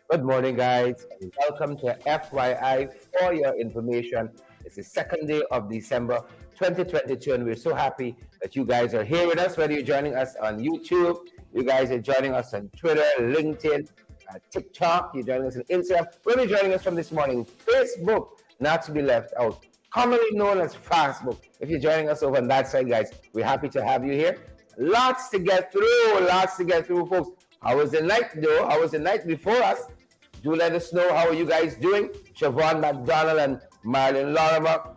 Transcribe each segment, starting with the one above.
Good morning, guys. Welcome to FYI for your information. It's the second day of December 2022, and we're so happy that you guys are here with us. Whether you're joining us on YouTube, you guys are joining us on Twitter, LinkedIn, TikTok, you're joining us on Instagram, whether you're joining us from this morning, Facebook, not to be left out, commonly known as Facebook. If you're joining us over on that side, guys, we're happy to have you here. Lots to get through, folks. How was the night, though? How was the night before us? Do let us know how are you guys doing. Siobhan McDonald and Marlon Lorimer.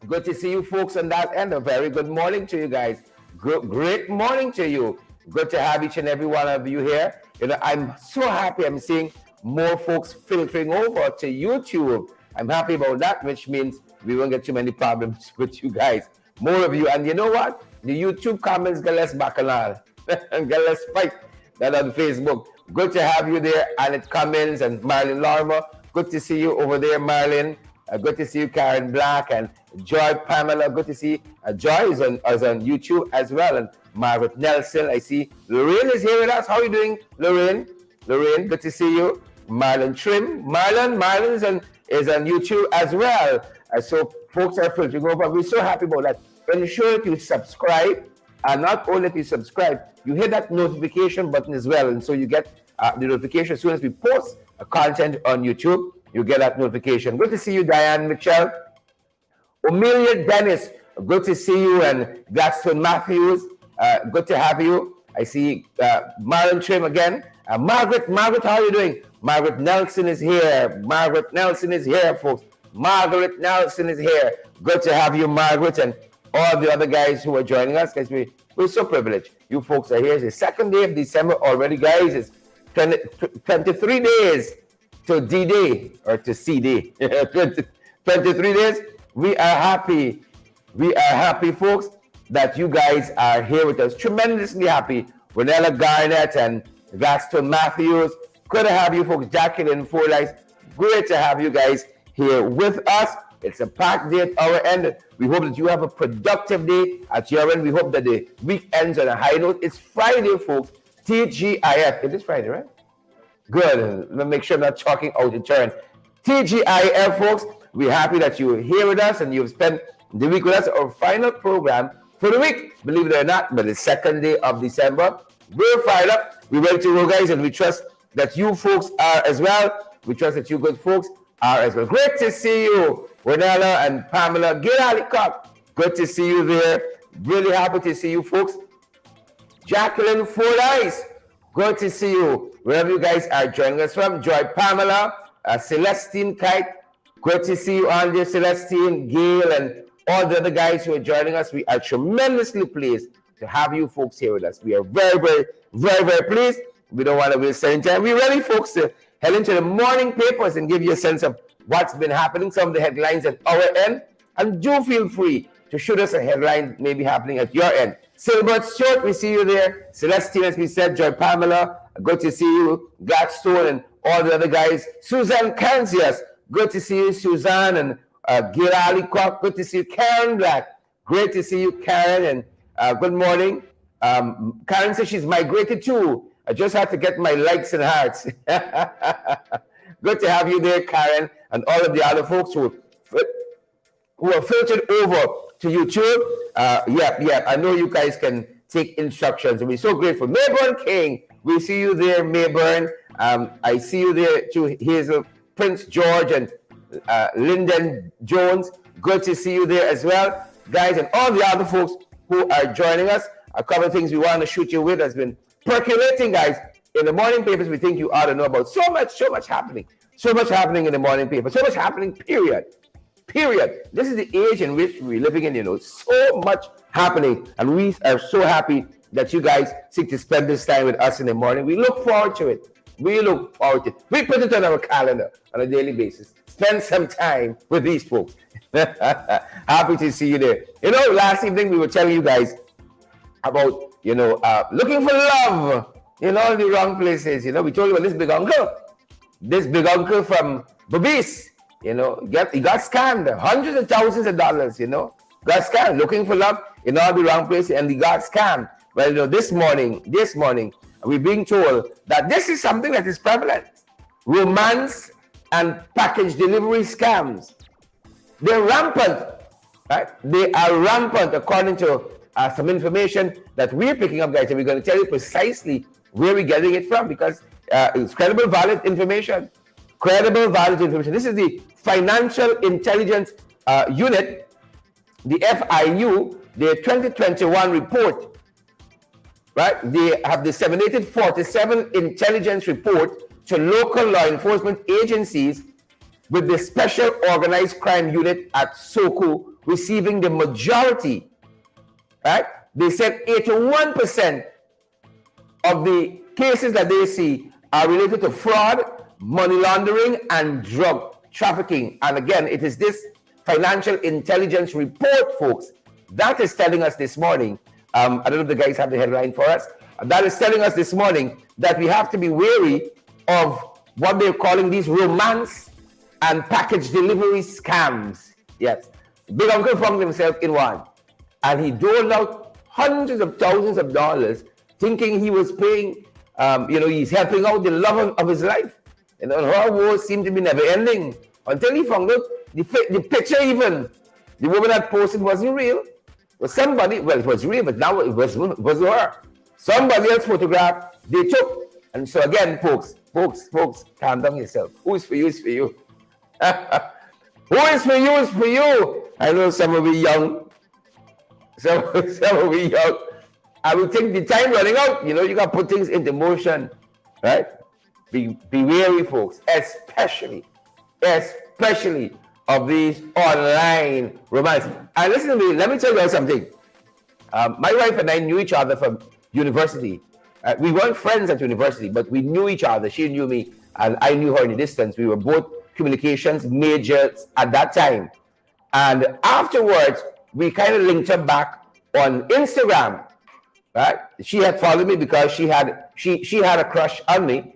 Good to see you folks on that end. A very good morning to you guys. Great morning to you. Good to have each and every one of you here. I'm so happy I'm seeing more folks filtering over to YouTube. I'm happy about that, which means we won't get too many problems with you guys. More of you. And you know what? The YouTube comments get less bacchanal and get less fight than on Facebook. Good to have you there, Annette Cummins and Marilyn Lorimer. Good to see you over there, Marilyn. Good to see you, Karen Black and Joy Pamela. Good to see Joy is on YouTube as well, and Margaret Nelson. I see Lorraine is here with us. How are you doing, Lorraine? Lorraine, good to see you. Marlon Trim. Marlon is on YouTube as well. So folks are filtering over. We're so happy about that. Ensure that you subscribe. And not only if you subscribe, you hit that notification button as well. And so you get the notification as soon as we post content on YouTube, you get that notification. Good to see you, Diane Mitchell. Amelia Dennis, good to see you. And Gladstone Matthews, good to have you. I see Marlon Trim again. Margaret, how are you doing? Margaret Nelson is here. Margaret Nelson is here, folks. Margaret Nelson is here. Good to have you, Margaret, and all the other guys who are joining us, guys. We're so privileged. You folks are here. It's the second day of December already, guys. It's 23 days to D-Day or to C-Day. 23 days. We are happy. We are happy, folks, that you guys are here with us. Tremendously happy. Renella Garnett and Gladstone Matthews. Good to have you folks. Jacqueline Fordyce. Great to have you guys here with us. It's a packed day at our end. We hope that you have a productive day at your end. We hope that the week ends on a high note. It's Friday, folks. TGIF. It is Friday, right? Good. Let me make sure I'm not talking out of turn. TGIF, folks. We're happy that you're here with us and you've spent the week with us. Our final program for the week, believe it or not, but the second day of December. We're fired up. We're ready to go, guys, and we trust that you folks are as well. We trust that you good folks are as well. Great to see you, Renella and Pamela. Gil Alicott, good to see you there. Really happy to see you folks. Jacqueline Fordyce, good to see you. Wherever you guys are joining us from. Joy Pamela, Celestine Kite, good to see you on there. Celestine, Gail, and all the other guys who are joining us. We are tremendously pleased to have you folks here with us. We are very pleased. We don't want to waste any time. We're ready, folks, to head into the morning papers and give you a sense of what's been happening, some of the headlines at our end. And do feel free to shoot us a headline maybe happening at your end. Silbert Stewart, we see you there. Celestine, as we said, Joy Pamela, good to see you. Gladstone and all the other guys. Suzanne Kansas, good to see you, Suzanne. And Gil Alicott, good to see you. Karen Black, great to see you, Karen. And good morning. Karen says she's migrated too. I just had to get my likes and hearts. Good to have you there, Karen, and all of the other folks who are filtered over to YouTube. I know you guys can take instructions. We're so grateful. Mayburn King, we see you there, Mayburn. I see you there too, Hazel, Prince George, and Lyndon Jones. Good to see you there as well, guys, and all the other folks who are joining us. A couple of things we want to shoot you with has been percolating, guys. In the morning papers, we think you ought to know about so much happening. So much happening in the morning paper. So much happening, period. This is the age in which we're living in, so much happening. And we are so happy that you guys seek to spend this time with us in the morning. We look forward to it. We put it on our calendar on a daily basis. Spend some time with these folks. Happy to see you there. Last evening we were telling you guys about looking for love in all the wrong places. We told you about this big uncle from Bobis. He got scammed, hundreds of thousands of dollars. Got scammed, looking for love in all the wrong places, and he got scammed. Well, this morning we're being told that this is something that is prevalent. romance and package delivery scams. They're rampant, right? They are rampant according to some information that we're picking up, guys, and we're going to tell you precisely where we're getting it from, because it's credible, valid information. Credible, valid information. This is the Financial Intelligence Unit, the FIU, their 2021 report, right? They have disseminated 47 intelligence report to local law enforcement agencies, with the Special Organized Crime Unit at SOCO receiving the majority, right? They said 81% of the cases that they see are related to fraud, money laundering, and drug trafficking. And again, it is this Financial Intelligence report, folks, that is telling us this morning, I don't know if the guys have the headline for us, that is telling us this morning that we have to be wary of what they're calling these romance and package delivery scams. Yes, Big Uncle found himself in one, and he doled out hundreds of thousands of dollars, thinking he was paying, he's helping out the love of his life. And her woes seemed to be never ending, until he found out the picture, even the woman that posted, wasn't real. It was somebody, well, it was real, but now it wasn't her. Somebody else photographed, they took. And so again, folks, calm down yourself. Who is for you is for you. Who is for you is for you. I know some of you young. Some of you young. I will think the time running out. You got to put things into motion, right? Be wary, folks, especially of these online romance. And listen to me, let me tell you something. My wife and I knew each other from university. We weren't friends at university, but we knew each other. She knew me, and I knew her in the distance. We were both communications majors at that time. And afterwards, we kind of linked up back on Instagram, right? She had followed me because she had a crush on me.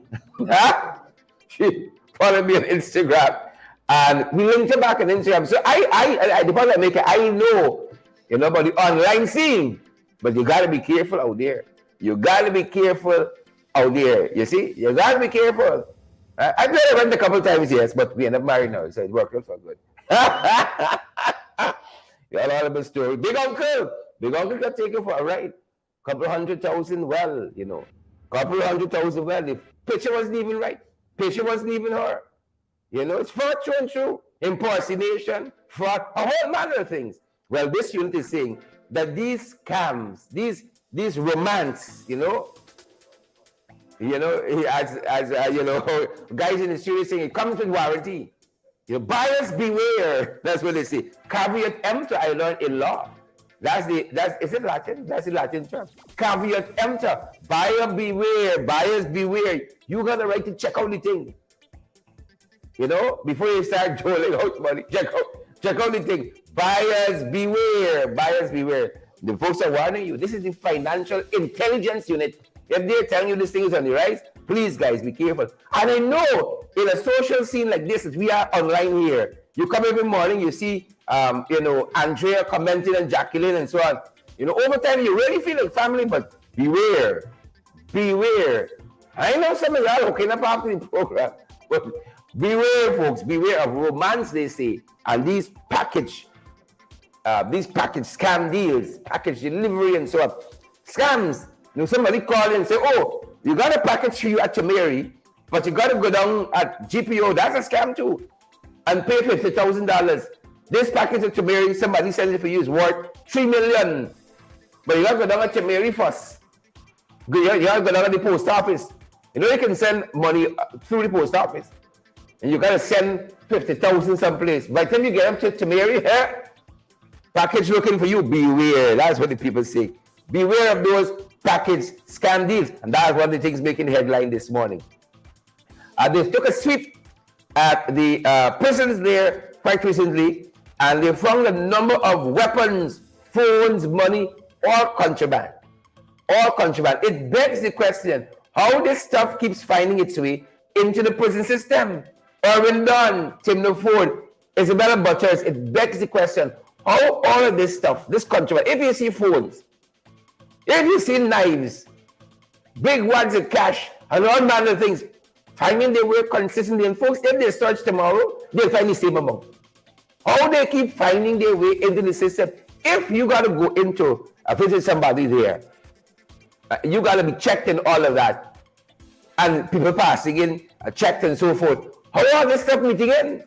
She followed me on Instagram, and we linked up back on Instagram. So the point I make, I know, about the online scene, but you got to be careful out there. You got to be careful out there. You see, you got to be careful. I played around a couple times, yes, but we end up married now, so it worked out for good. You all have a story. Big Uncle got taken for a ride. Couple $100,000, well, couple $100,000, well, the picture wasn't even right. Picture wasn't even her. It's fraud through and through. Impersonation, fraud, a whole manner of things. Well, this unit is saying that these scams, these romance, guys in the studio saying it comes with warranty. Buyers beware. That's what they say. Caveat emptor, I learned in law. Is it Latin? That's the Latin term. Caveat emptor. Buyer beware. Buyers beware. You got the right to check out the thing. Before you start doling out money, check out the thing. Buyers beware. Buyers beware. The folks are warning you. This is the Financial Intelligence Unit. If they're telling you this thing is on the rise, please, guys, be careful. And I know in a social scene like this, as we are online here, you come every morning, you see, Andrea commenting and Jacqueline and so on. Over time, you really feel like family, but beware. Beware. I know some of y'all hooking up after the program, but beware, folks. Beware of romance, they say, and these package scam deals, package delivery and so on. Scams. Somebody call and say, oh, you got a package for you at Chameri, but you got to go down at GPO. That's a scam too. And pay $50,000. This package at Chameri, somebody selling it for you is worth $3 million. But you got to go down at Chameri first. You got to go down at the post office. You can send money through the post office. And you got to send $50,000 someplace. By the time you get up to Chameri, package looking for you, beware. That's what the people say. Beware of those package scam deals. And that's one of the things making the headline this morning. They took a sweep at the prisons there quite recently, and they found a number of weapons, phones, money, all contraband. All contraband. It begs the question, how this stuff keeps finding its way into the prison system. Irwin Dunn, Tim Ford, Isabella Butters, it begs the question, how all of this stuff, this contraband, if you see phones, if you see knives, big wads of cash, and all manner of things finding their way consistently. And folks, if they search tomorrow, they'll find the same amount. How they keep finding their way into the system? If you got to go into visit somebody there, you got to be checked and all of that. And people passing in, checked and so forth. How are this stuff meeting in?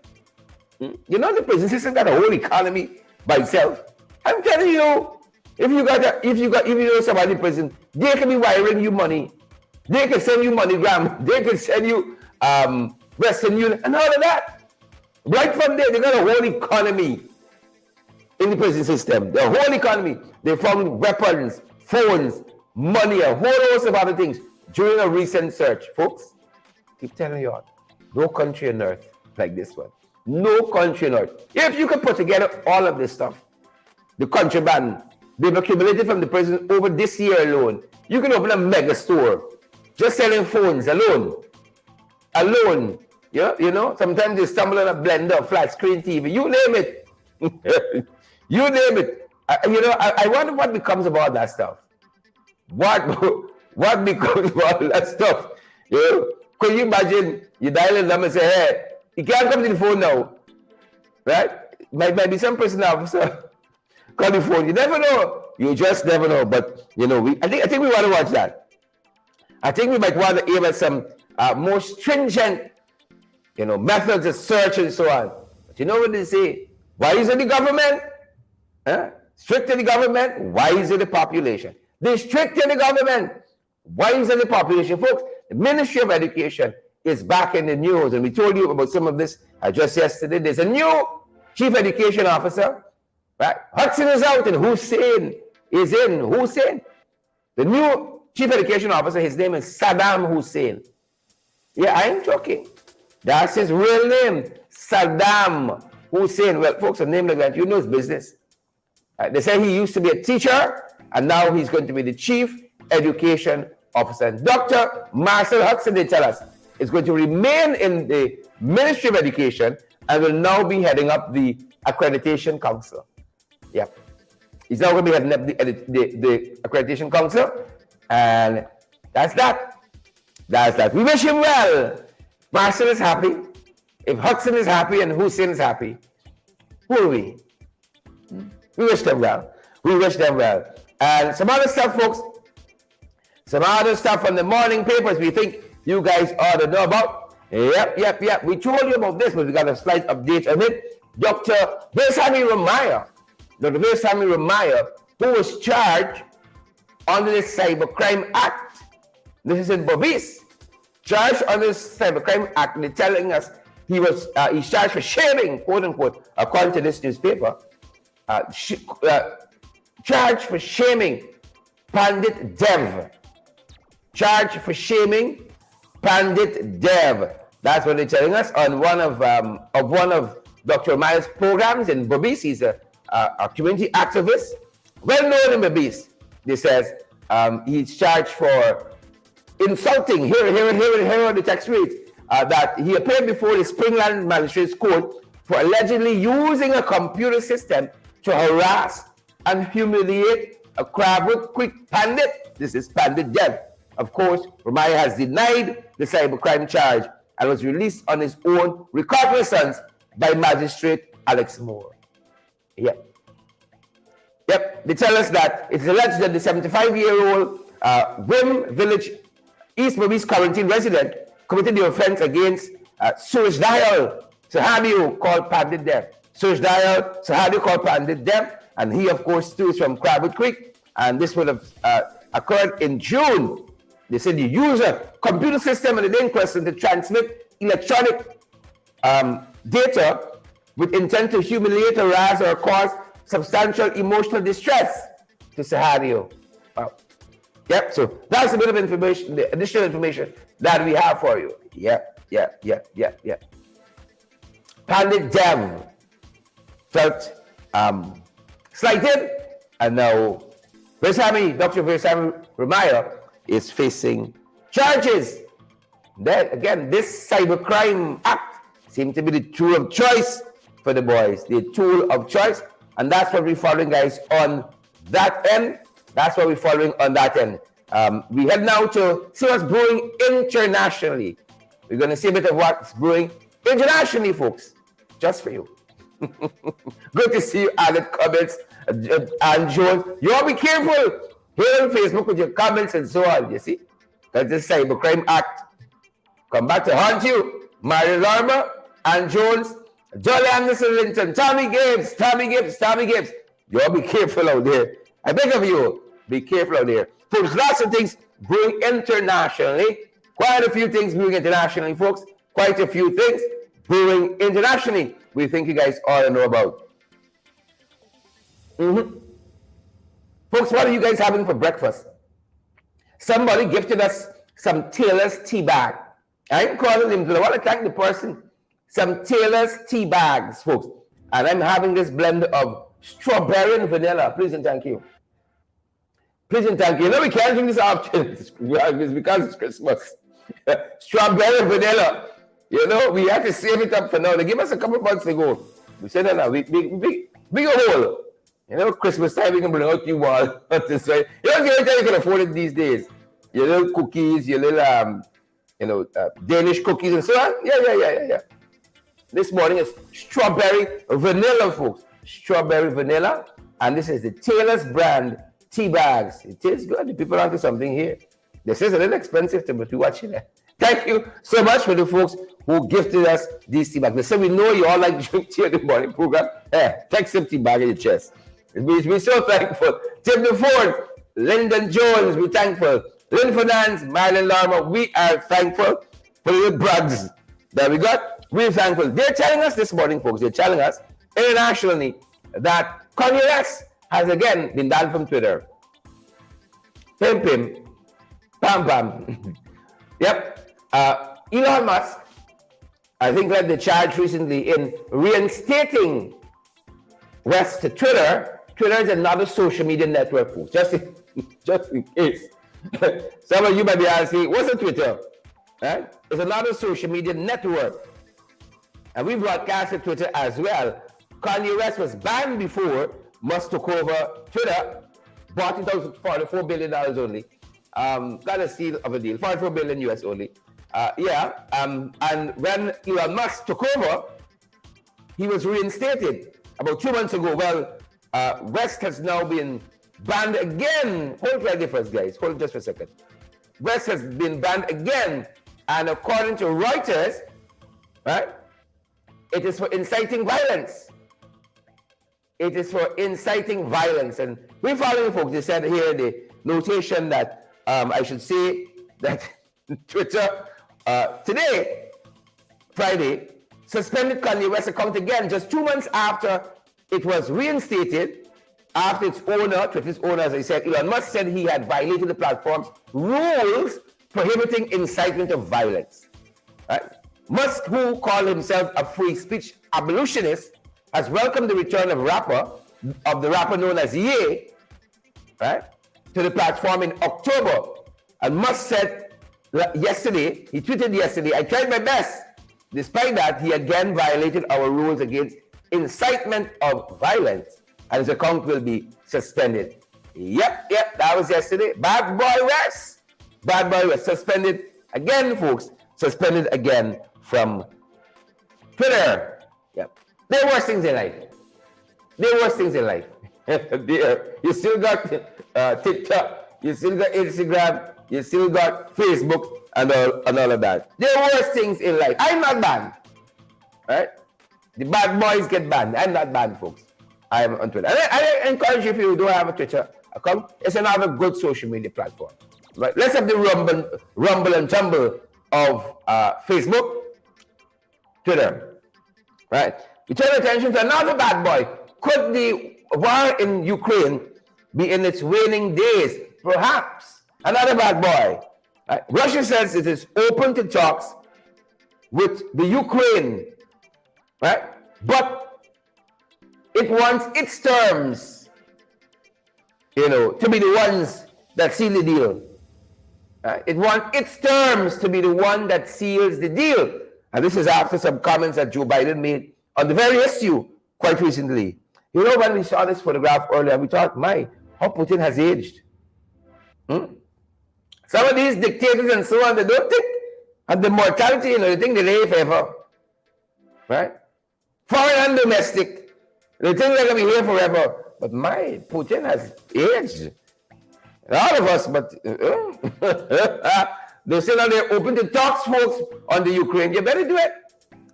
You know, the prison system got a whole economy by itself. I'm telling you, if you know somebody in prison, they can be wiring you money. They can send you MoneyGram. They can send you Western Union and all of that. Right from there, they got a whole economy in the prison system. The whole economy. They found weapons, phones, money, a whole host of other things during a recent search. Folks, keep telling you all, no country on earth like this one. No country on earth. If you can put together all of this stuff, the contraband they've accumulated from the prison over this year alone, you can open a mega store just selling phones alone. Alone. Yeah, you know, sometimes you stumble on a blender, flat screen TV, you name it. You name it. I wonder what becomes of all that stuff. What becomes of all that stuff? You know, could you imagine you dial a number and say, hey, you can't come to the phone now, right? Might be some prison officer call the phone. You never know. You just never know. But you know, I think we want to watch that. I think we might want to aim at some more stringent, you know, methods of search and so on. But you know what they say? Why is it the government? Strict to the government, wise to the population. They're strict to the government, wise to the population. Folks, the Ministry of Education is back in the news, and we told you about some of this just yesterday. There's a new Chief Education Officer, right? Hudson is out and Hussein is in. Hussein. The new Chief Education Officer, his name is Saddam Hussein. Yeah, I ain't joking. That's his real name, Saddam Hussein. Well, folks, a name like that, you know his business. They say he used to be a teacher, and now he's going to be the Chief Education Officer. And Dr. Marcel Hudson, they tell us, is going to remain in the Ministry of Education and will now be heading up the Accreditation Council. Yeah. He's now going to be heading up the Accreditation Council, and that's that. That's that. We wish him well. Marcel is happy. If Hudson is happy and Hussein is happy, who are we? We wish them well. We wish them well. And some other stuff, folks. Some other stuff from the morning papers we think you guys ought to know about. Yep. We told you about this, but we got a slight update on it. Dr. Versami Ramaya, who was charged under the Cybercrime Act. This is in Bobis. Charged under the Cybercrime Act. They're telling us he's charged for shaming, quote unquote, according to this newspaper. Charged for shaming Pandit Dev. Charged for shaming Pandit Dev. That's what they're telling us on one of Dr. Maya's programs in Bobis. He's a community activist, well known in Bobis. They says he's charged for insulting. Here are the text reads that he appeared before the Springland Magistrates Court for allegedly using a computer system to harass and humiliate a Crabwood Creek Pandit. This is Pandit Dev. Of course, Ramaya has denied the cybercrime charge and was released on his own recognizance by Magistrate Alex Moore. Yep. They tell us that it's alleged that the 75-year-old Wim Village East Bobis quarantine resident committed the offense against Suraj Dayal Sahadio called Pandit Dev. Suraj Dayal Sahadio called Pandit Dev, and he, of course, too, is from Crabwood Creek, and this would have occurred in June. They said you use a computer system and the in question to transmit electronic data with intent to humiliate, harass, or cause substantial emotional distress to Sahadio. Wow. Yep, so that's a bit of information, the additional information that we have for you. Yep. Pandit Dev felt slighted, and now Dr. Versami Ramaya is facing charges. Then again, this cybercrime act seems to be the tool of choice for the boys, the tool of choice, and that's what we're following, guys, on that end. That's what we're following on that end. We head now to see what's brewing internationally. We're going to see a bit of what's brewing internationally, folks, just for you. Good to see you added comments. And Jones, you all be careful here on Facebook with your comments and so on, you see? That's the Cybercrime Act. Come back to haunt you. Marion Larimer, Ann Jones, Jolly Anderson Linton, Tommy Gibbs. You all be careful out there. I beg of you, be careful out there. Folks, lots of things brewing internationally. Quite a few things brewing internationally, folks. Quite a few things brewing internationally. We think you guys ought to know about. Folks, what are you guys having for breakfast? Somebody gifted us some Taylor's tea bag. I'm calling him because I want to thank the person. Some Taylor's tea bags, folks. And I'm having this blend of strawberry and vanilla. Please and thank you. Please and thank you. You know, we can't drink this afternoon. It's because it's Christmas. Strawberry and vanilla. You know, we have to save it up for now. They gave us a couple months ago. We said, no, we big a hole. You know, Christmas time, we can bring out you all. This way. You know, the only time you can afford it these days. Your little cookies, your little, Danish cookies and so on. Yeah. This morning is strawberry vanilla, folks. Strawberry vanilla. And this is the Taylor's brand tea bags. It tastes good. The people onto something here. This is a little expensive to be watching it. Thank you so much for the folks who gifted us these tea bags. They said we know you all like to drink tea in the morning program. Take some tea bag in your chest. We're so thankful. Tim DeFord, Lyndon Jones, we're thankful. Lynn Fernandez, Marilyn Larimer, we are thankful for the brags that we got. We're thankful. They're telling us this morning, folks, they're telling us internationally that Kanye West has again been banned from Twitter. Pim, pam. Yep. Elon Musk, I think, led the charge recently in reinstating West to Twitter. Twitter is another social media network, folks. Just in case. Some of you might be asking, what's a Twitter? Right? It's another social media network. And we broadcasted Twitter as well. Kanye West was banned before Musk took over Twitter, bought it out for $44 billion only. Got a steal of a deal, $44 billion US only. And when Elon Musk took over, he was reinstated about 2 months ago. Well, West has now been banned again. Hold right there first, guys. Hold just for a second. West has been banned again. And according to Reuters, right, it is for inciting violence. It is for inciting violence. And we're following, folks. They said here the notation that I should say that Twitter today, Friday, suspended Kanye West's account again just 2 months after it was reinstated, after its owner, Twitter's owner, as I said, Elon Musk, said he had violated the platform's rules prohibiting incitement of violence. Right? Musk, who called himself a free speech abolitionist, has welcomed the return of the rapper known as Ye, right, to the platform in October. And Musk said yesterday, he tweeted yesterday, I tried my best. Despite that, he again violated our rules against incitement of violence, and his account will be suspended. Yep, that was yesterday. Bad Boy West suspended again, folks. Suspended again from Twitter. Yep. There are worse things in life. You still got TikTok, you still got Instagram, you still got Facebook, and all of that. There are worse things in life. I'm not banned. Right? The bad boys get banned. I'm not banned, folks. I am on Twitter. I encourage you, if you don't have a Twitter account, it's another good social media platform. Right? Let's have the rumble and tumble of Facebook, Twitter. Right? We turn attention to another bad boy. Could the war in Ukraine be in its waning days? Perhaps. Another bad boy. Right? Russia says it is open to talks with the Ukraine, right? But it wants its terms, to be the ones that seal the deal. It wants its terms to be the one that seals the deal. And this is after some comments that Joe Biden made on the very issue quite recently. When we saw this photograph earlier, we thought, how Putin has aged. Some of these dictators and so on, they don't think And the mortality, you know, they think they live forever. Right? Foreign and domestic. They think they're going to be here forever. But my Putin has aged. All of us, but they say that they're open to talks, folks, on the Ukraine. You better do it.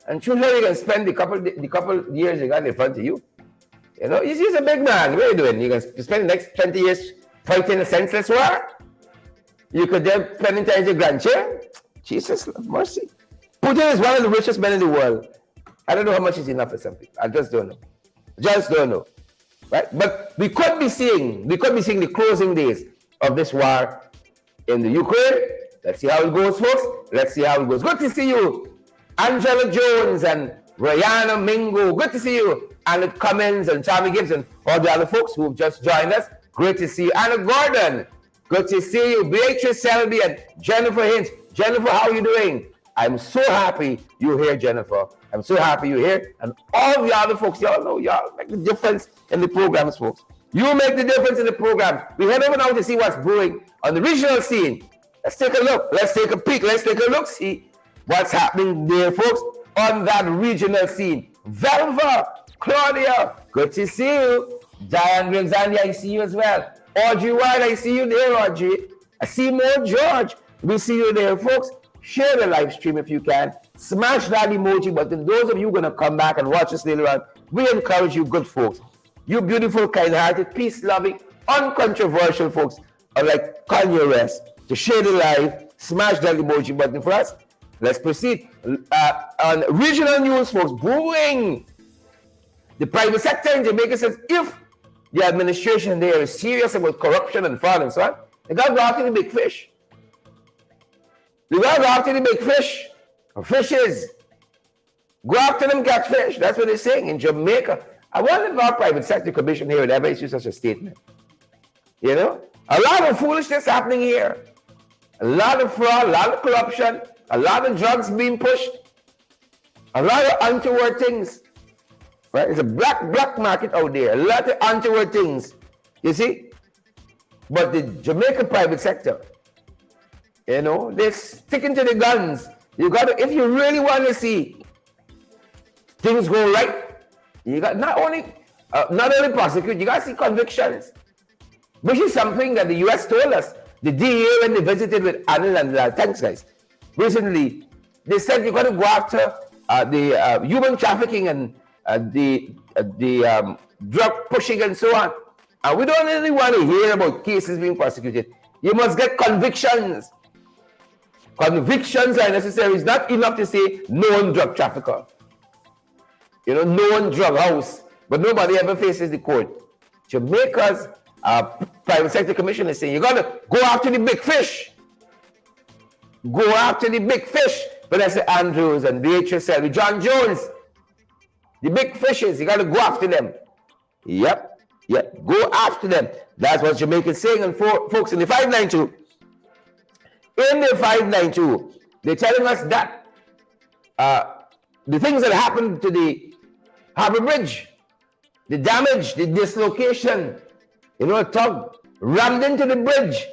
And sure you can spend the couple years you got in front of you. You know, he's a big man. What are you doing? You can spend the next 20 years fighting a senseless war? You could then spend time with your grandchildren? Jesus, mercy. Putin is one of the richest men in the world. I don't know how much is enough for some people. I just don't know. Just don't know. Right? But we could be seeing the closing days of this war in the Ukraine. Let's see how it goes, folks. Let's see how it goes. Good to see you, Angela Jones and Rihanna Mingo. Good to see you, Anna Cummins and Tommy Gibbs and all the other folks who've just joined us. Great to see you. Anna Gordon. Good to see you. Beatrice Selby and Jennifer Hinch. Jennifer, how are you doing? I'm so happy you're here, Jennifer. I'm so happy you're here. And all the other folks, y'all know, y'all make the difference in the programs, folks. You make the difference in the program. We head over now to see what's brewing on the regional scene. Let's take a look. Let's take a peek. Let's take a look. See what's happening there, folks, on that regional scene. Velva, Claudia, good to see you. Diane Grimzandi, I see you as well. Audrey White, I see you there, Audrey. I see more George. We see you there, folks. Share the live stream if you can. Smash that emoji button. Those of you going to come back and watch us later on, we encourage you, good folks. You beautiful, kind-hearted, peace-loving, uncontroversial folks are like Kanye West. To share the live, smash that emoji button for us. Let's proceed. On regional news, folks, brewing. The private sector in Jamaica says if the administration there is serious about corruption and fraud and so on, they got to go after the big fish. They got to go after the big fish. Or fishes. Go after them, catch fish. That's what they're saying in Jamaica. I wonder if our private sector commission here would ever issue such a statement. You know? A lot of foolishness happening here. A lot of fraud, a lot of corruption, a lot of drugs being pushed, a lot of untoward things. Right? It's a black market out there. A lot of untoward things. You see? But the Jamaican private sector, you know, they're sticking to the guns. You got to, if you really want to see things go right, you got not only prosecute, you got to see convictions, which is something that the U.S. told us. The DEA, when they visited with Anil and thanks guys, recently, they said you got to go after the human trafficking and the drug pushing and so on. And we don't really want to hear about cases being prosecuted. You must get convictions. Convictions are necessary. It's not enough to say known drug trafficker. You know, known drug house. But nobody ever faces the court. Jamaica's private sector commission is saying you got to go after the big fish. Go after the big fish. Vanessa Andrews and Beatrice Selby, John Jones. The big fishes, you got to go after them. Yep. Go after them. That's what Jamaica is saying. And folks, in the 592, they're telling us that the things that happened to the Harbour Bridge, the damage, the dislocation, you know, a tug rammed into the bridge,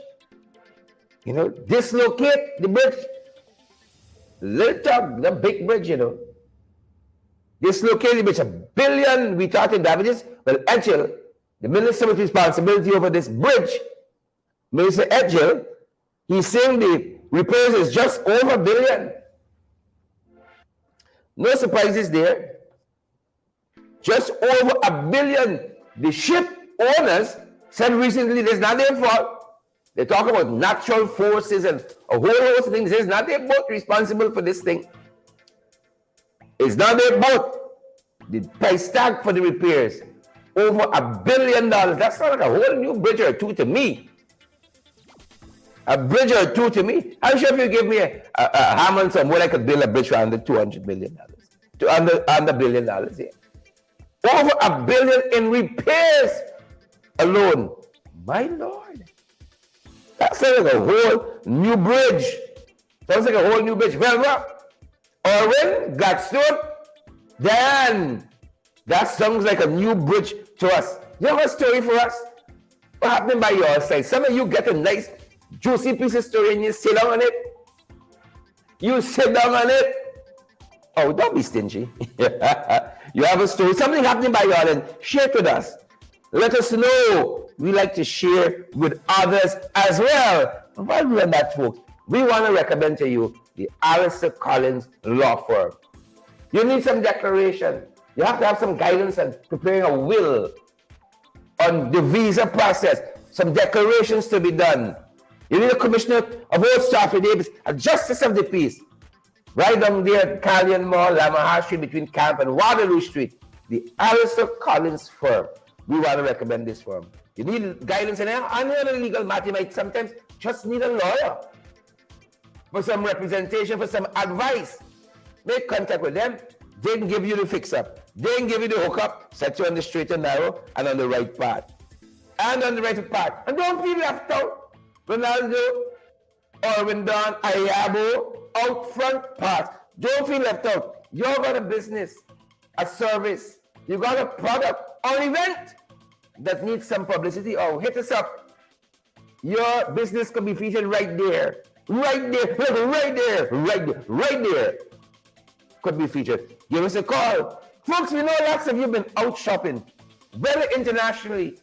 you know, dislocate the bridge. Little tug, the big bridge, you know. Dislocated the bridge, $1 billion we thought in damages. Well, Edgell, the minister with responsibility over this bridge, Minister Edgell, he's saying the repairs is just over $1 billion. No surprises there. Just over $1 billion. The ship owners said recently it's not their fault. They talk about natural forces and a whole host of things. It's not their boat responsible for this thing. It's not their boat. The price tag for the repairs, over $1 billion. That's not like a whole new bridge or two to me. A bridge or two to me. I'm sure if you give me a hammer and some wood, I could build a bridge for under $200 million. Under $1 billion, yeah. Over $1 billion in repairs alone. My Lord. That sounds like a whole new bridge. Sounds like a whole new bridge. Velva, Orwin, Gladstone, Dan. That sounds like a new bridge to us. You have a story for us? What happened by your side? Some of you get a nice, juicy piece of story and you sit down on it. You sit down on it. Oh, don't be stingy. You have a story, something happening by y'all, and share it with us. Let us know. We like to share with others as well. And while we're on that, folks, we want to recommend to you the Alistair Collins Law Firm. You need some declaration. You have to have some guidance on preparing a will, on the visa process, some declarations to be done. You need a commissioner of all staff Davis, a justice of the peace. Right down there at Callion Mall, Lamaha Street, between Camp and Waterloo Street, the Alistair Collins Firm. We want to recommend this firm. You need guidance in any legal matter. You might sometimes just need a lawyer for some representation, for some advice. Make contact with them. They can give you the fix-up. They can give you the hookup, set you on the straight and narrow, and on the right path. And on the right path. And don't feel left out. Ronaldo, Orwin Don, Ayabo, out front path. Don't feel left out. You've got a business, a service, you got a product or event that needs some publicity. Oh, hit us up. Your business can be featured right there. Right there. Right there. Right there. Right there. Could be featured. Give us a call. Folks, we know lots of you have been out shopping, whether internationally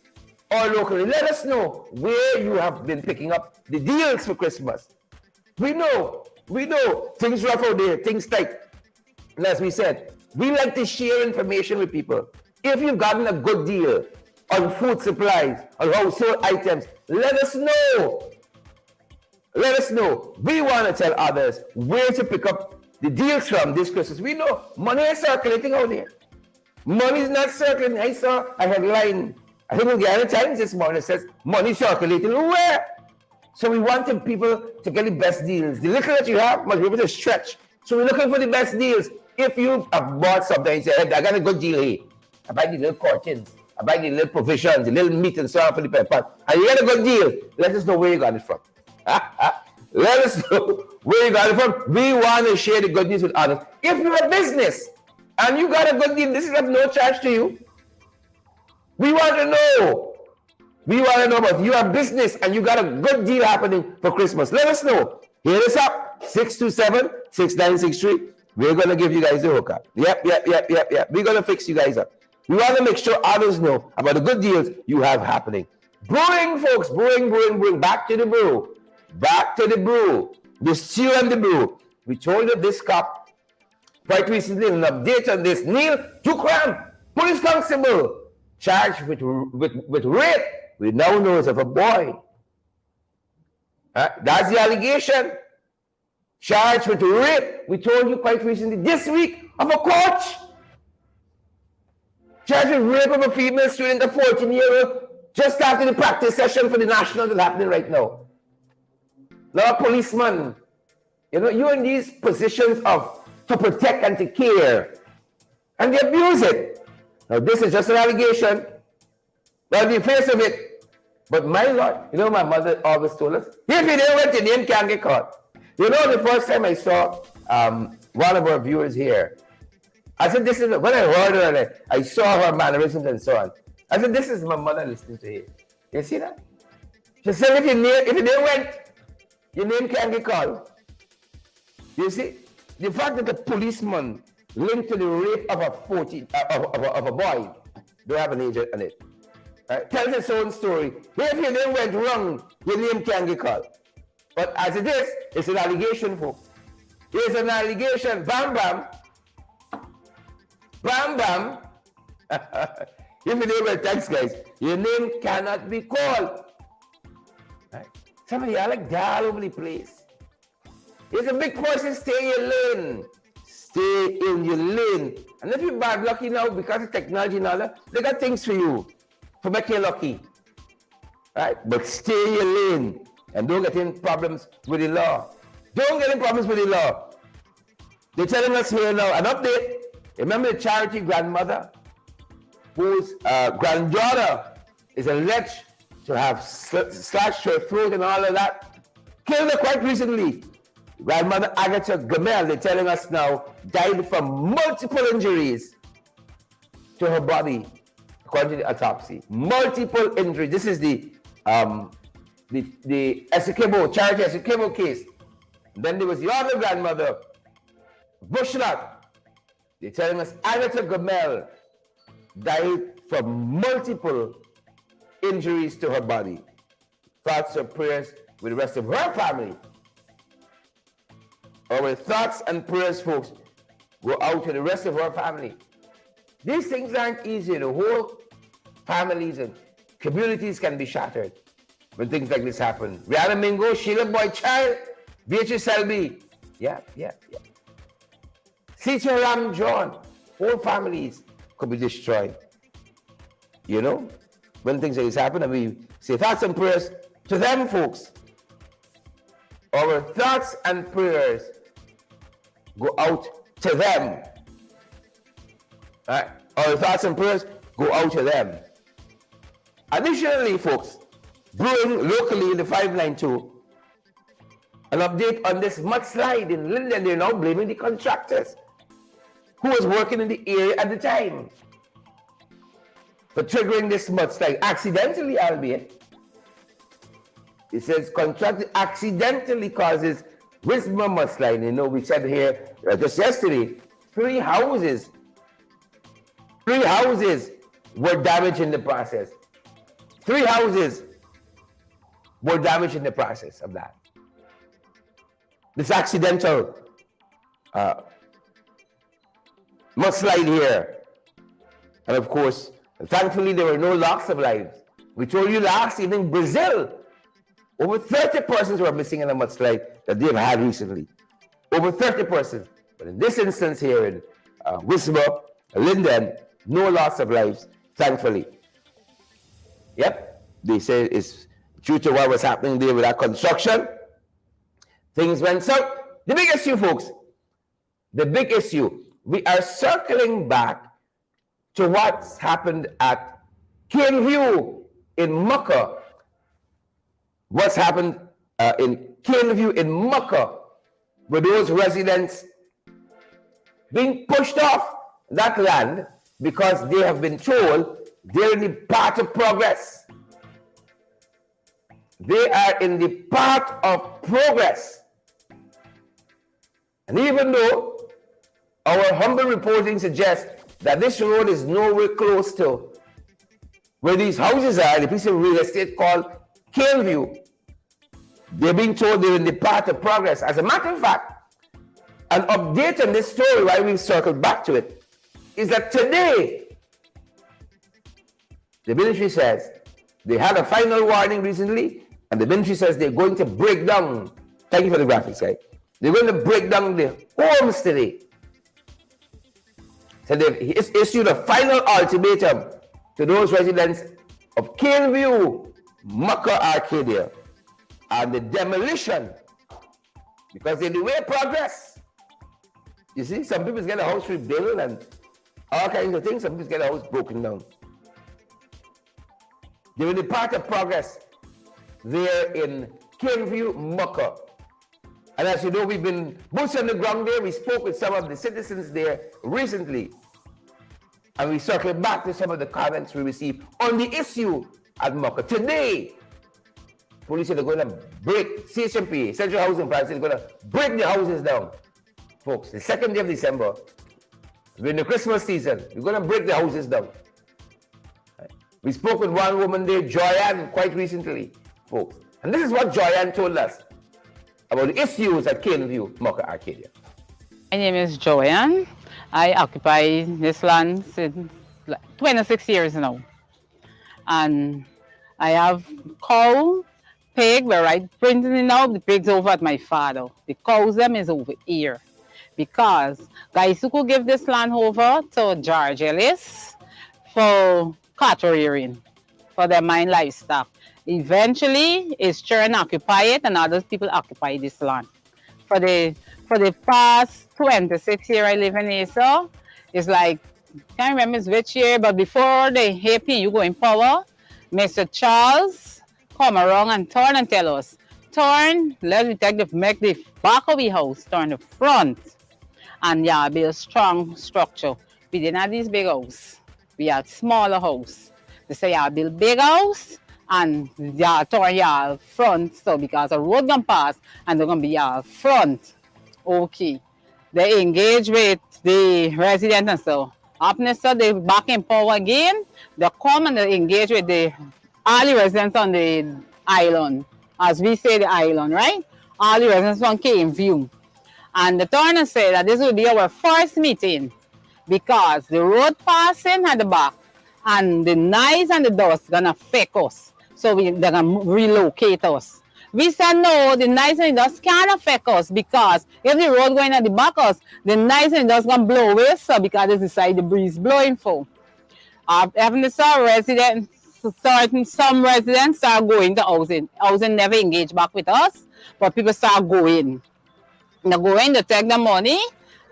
or locally. Let us know where you have been picking up the deals for Christmas. We know things rough out there, things tight. And as we said, we like to share information with people. If you've gotten a good deal on food supplies, on household items, let us know. Let us know. We want to tell others where to pick up the deals from this Christmas. We know money is circulating out there. Money is not circulating. I saw a headline, I think in the Guyana Times this morning, it says money circulating where? So we want people to get the best deals. The little that you have must be able to stretch. So we're looking for the best deals. If you have bought something and say, hey, I got a good deal here. I buy the little curtains. I buy the little provisions, the little meat and so on for the pepper. And you get a good deal. Let us know where you got it from. Let us know where you got it from. We want to share the good news with others. If you're a business and you got a good deal, this is of no charge to you. We want to know. We want to know about your business and you got a good deal happening for Christmas. Let us know. Hit us up, 627-6963. We're going to give you guys the hookup. Yep. We're going to fix you guys up. We want to make sure others know about the good deals you have happening. Brewing, folks. Brewing. Back to the brew. The stew and the brew. We told you this cup quite recently, an update on this. Neil Tukram, police constable, charged with rape. We now know it's of a boy. That's the allegation. Charged with rape. We told you quite recently this week of a coach. Charged with rape of a female student, a 14-year-old, just after the practice session for the national that's happening right now. Now a policeman, you're in these positions to protect and to care, and they abuse it. Now this is just an allegation. Well, the face of it. But my Lord, my mother always told us, if you didn't wait, your name can't get caught. The first time I saw one of our viewers here, I said, this is, when I heard her and I saw her mannerisms and so on, I said, this is my mother listening to you. You see that? She said, if you didn't wait, your name can't get called. You see? The fact that the policeman linked to the rape of a boy, don't have an age on it. Right? Tells its own story. If your name went wrong, your name can't get called. But as it is, it's an allegation, folks. It's an allegation. Bam. If your name went, thanks guys, your name cannot be called. Right? Some of y'all like that all over the place. It's a big person, stay in your lane. Stay in your lane. And if you're bad lucky now, because of technology and all that, they got things for you to make you lucky. Right? But stay in your lane and don't get in problems with the law. Don't get in problems with the law. They're telling us here now, an update. Remember the charity grandmother whose granddaughter is alleged to have slashed her throat and all of that. Killed her quite recently. Grandmother Agatha Gamel, they're telling us now, died from multiple injuries to her body, according to the autopsy. Multiple injuries. This is the Essequibo, charity Essequibo case. Then there was the other grandmother, Bushnot. They're telling us Anita Gamel died from multiple injuries to her body. Thoughts or prayers with the rest of her family. Our thoughts and prayers, folks, go out to the rest of her family. These things aren't easy. The whole families and communities can be shattered when things like this happen. Rihanna Mingo, Sheila Boy Child, Beatrice Selby. Yeah. Cynthia Ram John. Whole families could be destroyed. You know, when things like this happen, and we say thoughts and prayers to them, folks. Our thoughts and prayers go out to them. All right? Our thoughts and prayers go out to them. Additionally, folks, brewing locally in the 592, an update on this mudslide in Linden. They're now blaming the contractors who was working in the area at the time for triggering this mudslide, accidentally, albeit. It says contractor accidentally causes Wisma mudslide. You know, we said here just yesterday, three houses were damaged in the process. 3 houses were damaged in the process of that. This accidental mudslide here. And of course, thankfully, there were no loss of lives. We told you last evening, Brazil, over 30 persons were missing in a mudslide that they've had recently. Over 30 persons. But in this instance here in Wisma, Linden, no loss of lives, thankfully. Yep, they say it's due to what was happening there with that construction. Things went south. The big issue, folks, the big issue, we are circling back to what's happened at Caneview in Mucka. What's happened in Caneview in Mucka, with those residents being pushed off that land because they have been told they're in the path of progress. They are in the path of progress. And even though our humble reporting suggests that this road is nowhere close to where these houses are, the piece of real estate called Caneview, they're being told they're in the path of progress. As a matter of fact, an update on this story, why we've circled back to it, is that today, the military says they had a final warning recently, and the military says they're going to break down. Thank you for the graphics, guy. They're going to break down the homes today. So they've issued a final ultimatum to those residents of Caneview, Mucka, Arcadia, and the demolition, because they're the way of progress. You see, some people get a house rebuilt and all kinds of things. Some people get a house broken down. They're in the path of progress there in Caneview, Mucka. And as you know, we've been boots on the ground there. We spoke with some of the citizens there recently. And we circled back to some of the comments we received on the issue at Mucka. Today, police are going to break, CHMP, Central Housing Price, is going to break the houses down. Folks, the 2nd day of December, we're in the Christmas season, we're going to break the houses down. We spoke with one woman there, Joyanne, quite recently, folks. And this is what Joyanne told us about the issues at Caneview, Mucka, Arcadia. My name is Joyanne. I occupy this land since 26 years now. And I have cow, pig, we're right printing it now. The pig's over at my father. The cows them is over here. Because guys who could give this land over to George Ellis for cattle rearing, for their mine livestock. Eventually, his children occupy it and other people occupy this land. For the past 26 years I live in Asa, it's like, can't remember which year, but before the you go in power, Mr. Charles come around and turn and tell us, turn, let's make the back of the house, turn the front, and yeah, build a strong structure. We didn't have this big house. We had smaller house. They say, yeah, build big house and y'all turn y'all front, so because the road gonna pass and they're gonna be y'all front. Okay. They engage with the residents and so. After so they back in power again, they come and they engage with the all the residents on the island. As we say the island, right? All the residents from came view. And the turner said that this will be our first meeting because the road passing at the back and the noise and the dust gonna affect us. So they're gonna relocate us. We said no, the noise and the dust can't affect us because if the road going at the back of us, the noise and the dust gonna blow away, so because it's the side the breeze blowing for. After some residents start going to housing. Housing never engage back with us, but people start going. They go in to take the money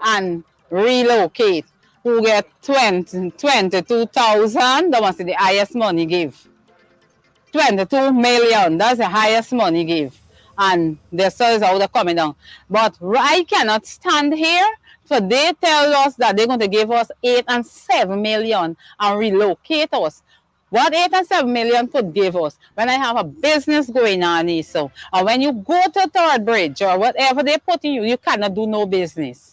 and relocate. Who get 22,000, that was the highest money give. 22 million, that's the highest money give. And the is how they're coming down. But I cannot stand here, so they tell us that they're going to give us 8 and 7 million and relocate us. What 8 and 7 million could give us when I have a business going on, so and when you go to Third Bridge or whatever they put in you, you cannot do no business.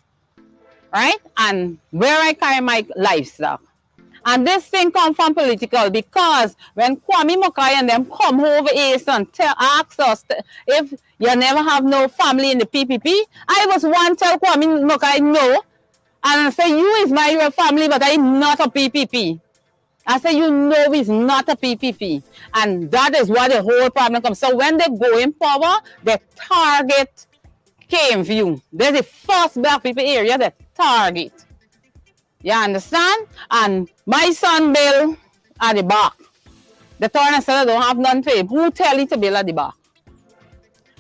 Right? And where I carry my livestock. And this thing come from political because when Kwame Mukai and them come over here and ask us if you never have no family in the PPP, I was one tell Kwame Mukai no. And I say, you is my real family, but I'm not a PPP. I say, you know it's not a PPP. And that is why the whole problem comes. So when they go in power, they target Came View. There's the first black people area they target. You understand? And my son Bill at the back. The turner said I don't have none for him. Who tell you to build at the back?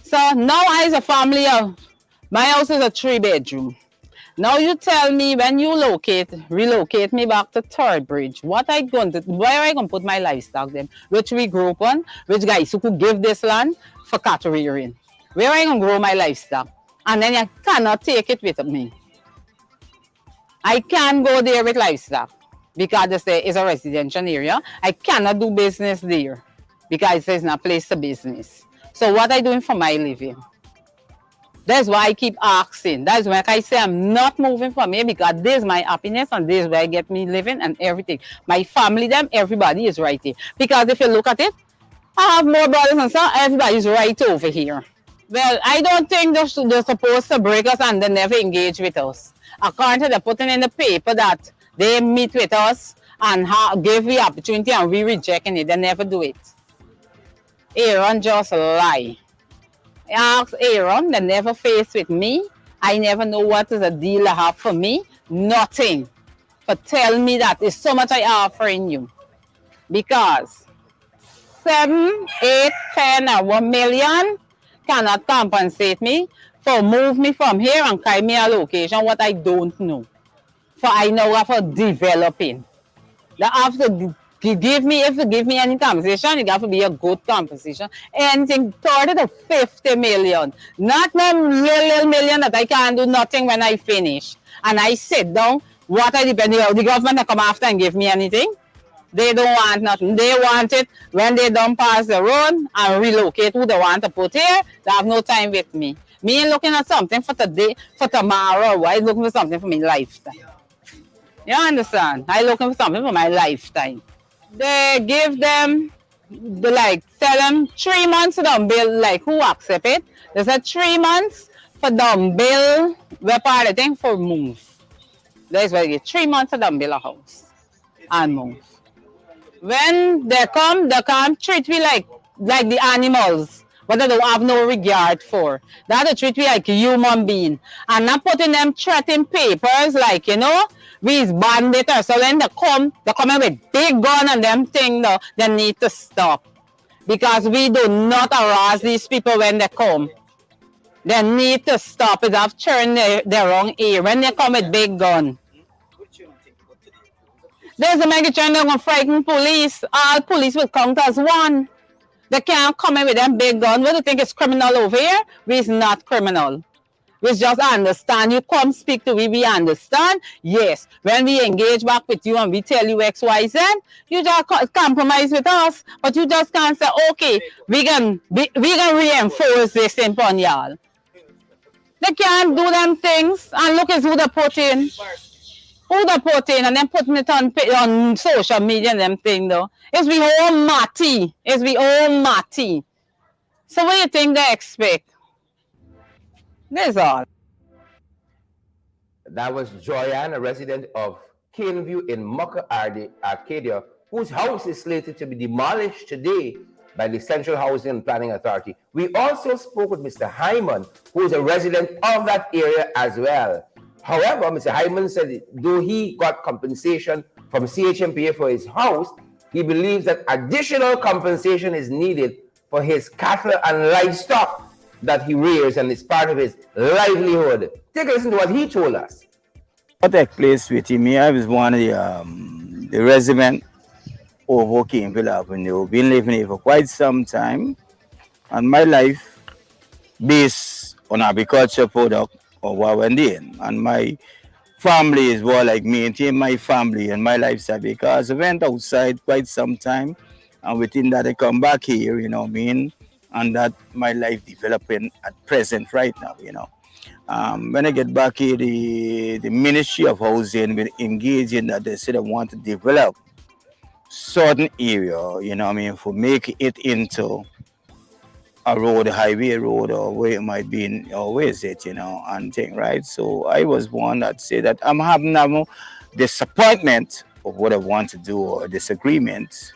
So now as a family of, my house is a 3-bedroom. Now you tell me when you relocate me back to Third Bridge, what I going to, where I going to put my livestock then? Which we grew up on, which guys who could give this land for cattle rearing. Where I going to grow my livestock? And then I cannot take it with me. I can't go there with livestock because they say it's a residential area. I cannot do business there because it's not a place to business. So what I doing for my living? That's why I keep asking. That's why I say I'm not moving from here because this is my happiness and this is where I get me living and everything. My family, them, everybody is right here. Because if you look at it, I have more brothers and sisters, everybody's right over here. Well, I don't think they're supposed to break us and they never engage with us. According to the putting in the paper that they meet with us and give the opportunity and we rejecting it, they never do it. Aaron just lie. I ask Aaron, they never face with me. I never know what is the deal I have for me. Nothing. But tell me that it's so much I offering you. Because 7, 8, 10 or 1 million cannot compensate me for move me from here and carry me a location what I don't know. For I know what for developing. They have to give me, if you give me any compensation, it have to be a good compensation. Anything 30 to 50 million. Not them little million that I can't do nothing when I finish. And I sit down, what I depend on the government to come after and give me anything. They don't want nothing. They want it when they don't pass the road and relocate who they want to put here. They have no time with me. Me ain't looking at something for today, for tomorrow. I looking for something for my lifetime. You understand? I looking for something for my lifetime. They give them, tell them 3 months to them bill, who accept it? They said 3 months for them bill, we're part of the thing for move. That's why they get 3 months to them bill a house and move. When they come treat me like the animals, but they don't have no regard for. They have to treat me like a human being. And not putting them threatening papers we's bandits. So when they come in with big gun and them thing they need to stop. Because we do not harass these people when they come. They need to stop it. I've turned their wrong ear when they come with big gun. There's a mega trend they're going to frighten police. All police will count as one. They can't come in with them big gun. What do you think is criminal over here? We's not criminal. We just understand. You come speak to we understand. Yes. When we engage back with you and we tell you X, Y, Z, you just compromise with us. But you just can't say, okay, we can reinforce this in y'all. They can't do them things. And look at who they put in. Who they put in and then putting it on social media and them thing though. It's we all Matty. It's we all Matty. So what do you think they expect? That's all. That was Joyanne, a resident of Caneview in Mucker, Arcadia, whose house is slated to be demolished today by the Central Housing and Planning Authority. We also spoke with Mr. Hyman, who is a resident of that area as well. However, Mr. Hyman said though he got compensation from CHMPA for his house, he believes that additional compensation is needed for his cattle and livestock that he rears and is part of his livelihood. Take a listen to what he told us. What took place with him, I was one of the residents over Caneville Avenue. Been living here for quite some time, and my life based on agriculture product or what we're doing. And my family is more like maintain my family and my lifestyle because I went outside quite some time, and within that I come back here, you know what I mean, and that my life developing at present right now, you know. When I get back here, the Ministry of Housing will engage in that. They said they want to develop certain area, you know what I mean, for make it into a road, a highway road, or where it might be, in, or where is it, you know, and thing, right? So I was one that said that I'm having now disappointment of what I want to do or disagreement,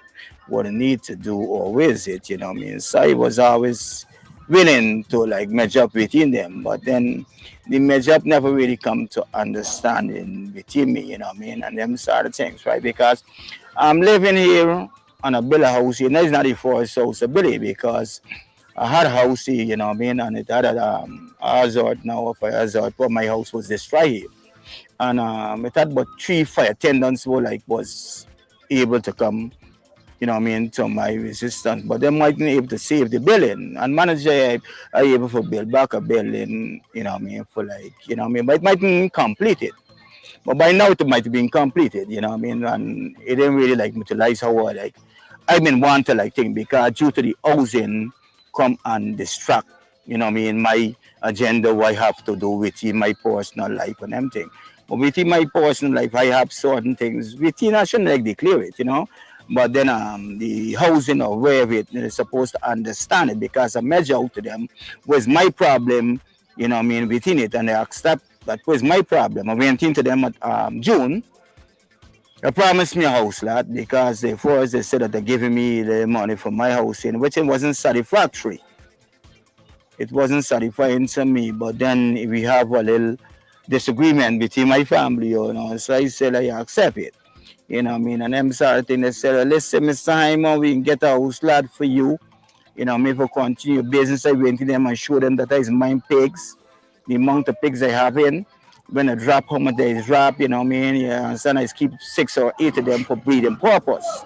what I need to do, or where is it, you know what I mean? So I was always willing to like measure up within them, but then the measure up never really come to understanding between me, you know what I mean, and them sort of things, right? Because I'm living here on a build house here. Now it's not a forest house, a building because I had a house here, you know what I mean, and it had a hazard now, a fire hazard, but my house was destroyed. And it had about 3 fire attendants who like was able to come, you know what I mean, to my resistance, but they might not able to save the building. And manager are able to build back a building, you know what I mean, for like, you know what I mean, but it might be completed. But by now it might have been completed, you know what I mean, and it didn't really like utilize how I been want to like think because due to the housing come and distract, you know what I mean, my agenda what I have to do within my personal life and everything. But within my personal life I have certain things within I shouldn't like declare it, you know. But then the housing or wherever it is supposed to understand it because I measure out to them was my problem, you know what I mean, within it, and they accept that was my problem. I went into them at June. They promised me a house lot because they first they said that they're giving me the money for my housing, which it wasn't satisfactory. It wasn't satisfying to me, but then we have a little disagreement between my family, you know, so I said I accept it. You know what I mean? And them sort of thing, they said, listen, Mr. Hyman, we can get a house lot for you. You know, maybe for continue business, I went to them and showed them that I is mine pigs, the amount of pigs I have in. When I drop how much they drop, you know what I mean? Yeah, and then I keep 6 or 8 of them for breeding purpose.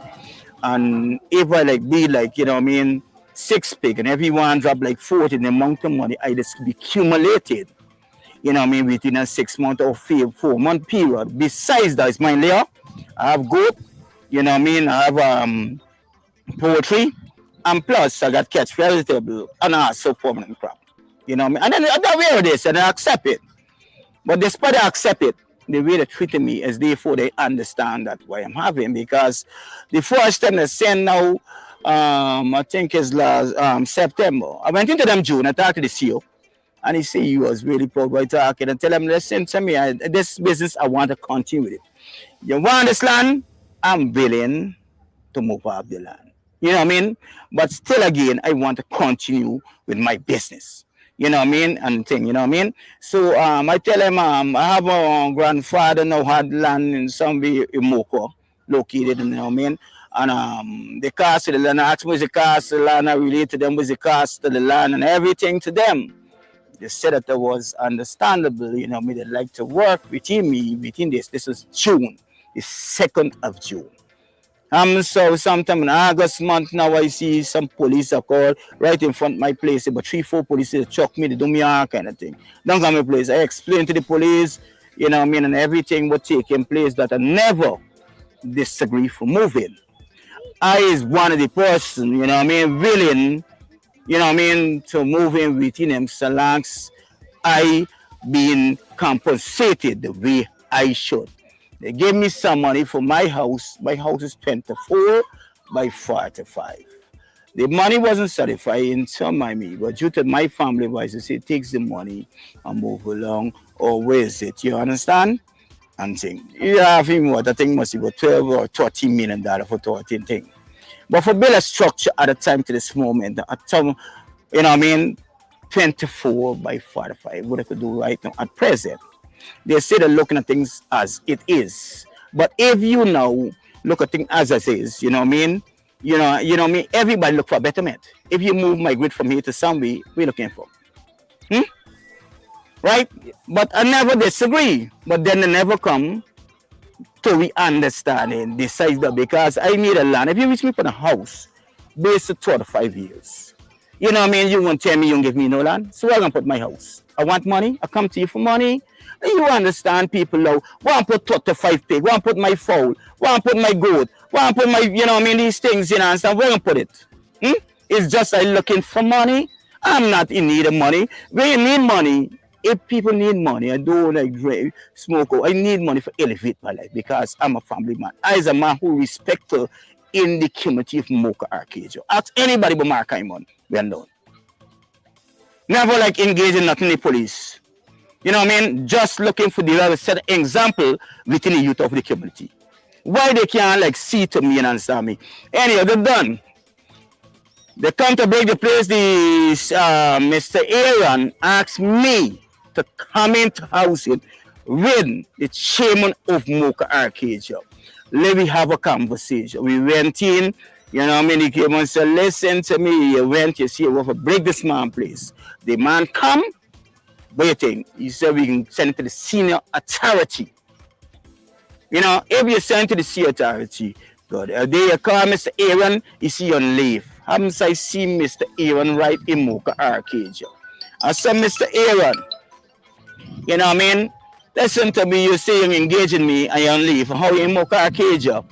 And if I like be like, you know what I mean, 6 pig, and everyone drop like 40, the amount of money I just be accumulated, you know what I mean, within a 6 month or 4 month period. Besides that, it's mine layer. I have goat, you know what I mean? I have poultry, and plus I got catch vegetable and also permanent crop. You know what I mean? And then I wear this and I accept it. But despite I accept it, the way they treated me is therefore they understand that why I'm having because the first time they send now, I think is last September. I went into them June, I talked to the CEO. And he said he was really proud by talking and tell him, listen to me, this business I want to continue with it. You want this land? I'm willing to move off the land. You know what I mean? But still again, I want to continue with my business. You know what I mean? And thing, you know what I mean? So I tell him I have a grandfather now had land in somewhere in Moko, located, you know what I mean? And the cost of the land, I asked me the cost of the land, I relate to them with the cost of the land and everything to them. They said that it was understandable, you know, me they like to work within me within this. This is June, the 2nd of June. So sometime in August month now I see some police are called right in front of my place. About 3, 4 police they chuck me, they do me all kind of thing. Don't come my place. I explain to the police, you know what I mean, and everything was taking place that I never disagree for moving. I is one of the person, you know what I mean, willing, you know what I mean, to move in within them so long as I being compensated the way I should. They gave me some money for my house. My house is 24 by 45. The money wasn't satisfying some of me, but due to my family wise, I say takes the money and move along, or where is it? You understand? And thing. You have him what I think must be about 12 or $13 million for 13 thing. But for build a structure at the time to this moment, at some, you know what I mean, 24 by 45, what I could do right now at present. They say they're looking at things as it is. But if you now look at things as it is, you know what I mean? You know what I mean? Everybody look for a betterment. If you move my grid from here to somewhere, we're looking for. Hmm? Right? But I never disagree. But then they never come to we understanding decides that because I need a land. If you reach me for a house based on 25 years, you know what I mean? You won't tell me you won't give me no land. So I'm gonna put my house. I want money, I come to you for money. And you understand people now. Want to put 35 pig, want to put my fowl, want to put my goat, want to put my, you know what I mean, these things, you know, understand? Where gonna put it? It's just like looking for money. I'm not in need of money. When you need money, if people need money, I don't like drink, smoke. I need money for elevate my life because I'm a family man. I is a man who respect in the community of Mocha Arcadia. Ask anybody but Mark Simon, we are known. Never like engaging nothing in the police. You know what I mean? Just looking for the right set example within the youth of the community. Why they can't like see to me and understand me? Anyway, they're done. They come to break the place. Mr. Aaron asked me to come into housing with the chairman of Mocha Arcadia. Let me have a conversation. We went in, you know what I mean? He came and said, listen to me. You went, you see, you want to break this man place. The man come, waiting. He said we can send it to the senior authority. You know, if you send it to the senior authority, good. There you call Mr. Aaron, you see on leave. Haven't I seen Mr. Aaron right in Mocha Arcadia? I said, Mr. Aaron, you know what I mean? Listen to me, you say you're engaging me and you're on leave. How you in Mocha Arcadia?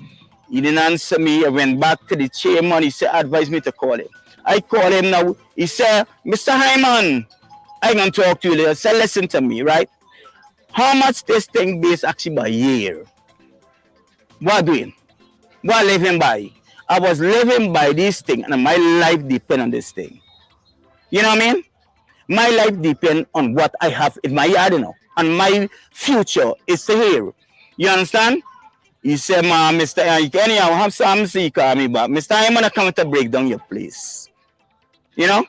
He didn't answer me. I went back to the chairman. He said, advise me to call him. I call him now. He said, Mr. Hyman, I'm going to talk to you later. Say, listen to me, right? How much this thing based actually by year? What doing? What living by? I was living by this thing and my life depend on this thing. You know what I mean? My life depend on what I have in my yard, you know. And my future is here. You understand? He said, ma, Mr. Anyhow, have some see call me back. Mr. I'm gonna come to break down your place. You know?